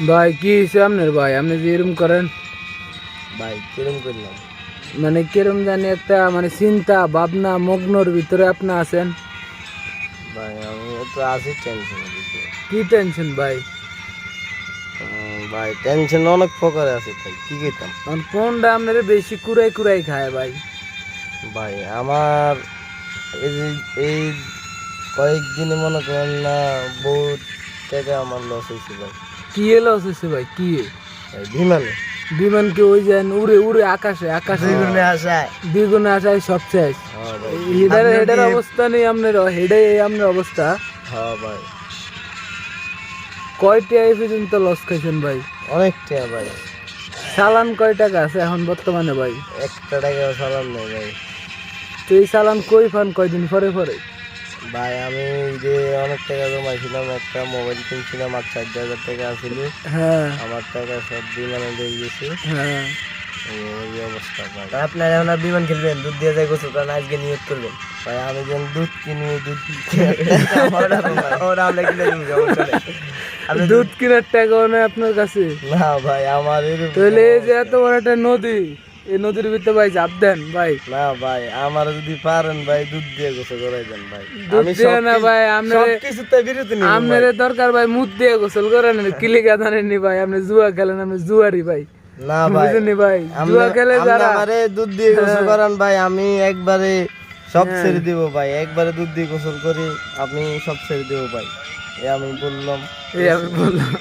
ভাই কি হয়েছে আপনার ভাই? আপনি যে এরম করেন ভাই কিরম করলাম? মানে কিরম জানি একটা মানে চিন্তা ভাবনা মগ্নর ভিতরে আপনি আছেন। ভাই আমি তো আছি টেনশনের ভিতরে। কি টেনশন ভাই? ভাই টেনশন অনেক প্রকারে আছে ভাই, কি কইতাম কারণ কোনটা আপনার বেশি কুড়াই কুড়াই খায় ভাই? ভাই? আমার এই যে এই কয়েকদিনে মনে করেন না, বহুত টাকা আমার লস হয়েছে ভাই। কি এলো হচ্ছে ভাই? কি ভাই বিমানে বিমানকে ওই যান উড়ে উড়ে আকাশে আকাশে দ্বিগুণে আসায়। দ্বিগুণে আসায় সব শেষ। হ্যাঁ ভাই, হেডার আপনি হেডার কি- অবস্থা নেই আপনার, হেডাই আপনার অবস্থা। হ্যাঁ ভাই, কয়টা এই পর্যন্ত লস খাইছেন ভাই? অনেক টাকা ভাই। চালান কয় টাকা আছে এখন বর্তমানে ভাই? একটা টাকাও চালান নেই ভাই। তো এই চালান কই পান কয়দিন পরে পরে? ভাই আমি যে অনেক টাকা জমাইছিলাম, একটা মোবাইল কিনছিলাম, আর 40,000 টাকা আছিল। হ্যাঁ আমার টাকা সব বিমানে দিয়ে গেছে। হ্যাঁ। এই অবস্থা ভাই। আপনার এখন আর বিমান খেলবেন, দুধ দিয়ে যায় গোসল করেন, আজকে নিয়োগ করবেন ভাই। আমি যেন দুধ কিনি, দুধ আমরা কিনে দিব সমস্যা নেই। আপনি দুধ কেনার টাকাও নেই আপনার কাছে? না ভাই, আমার এরকম তাহলে এই যে এত বড় একটা নদী, এই নদীর ভিতরে ভাই ঝাঁপ দেন ভাই। না ভাই, আমার যদি পারেন ভাই দুধ দিয়ে গোসল করাই দেন ভাই। দুধ দিয়ে না ভাই, আপনার কিছুতে বিরতি নেই আপনার দরকার ভাই মুখ দিয়ে গোসল করেন, কিলিকা জানেননি ভাই? আপনি জুয়া খেলেন, আপনি জুয়ারি ভাই। না ভাই, বুঝেননি ভাই? জুয়া খেলে যারা আমারে দুধ দিয়ে গোসল করান ভাই, আমি একবারে সব ছেড়ে দিব ভাই। একবারে দুধ দিয়ে গোসল করি, আমি সব ছেড়ে দিব ভাই। এ আমি বললাম। এই আমি বললাম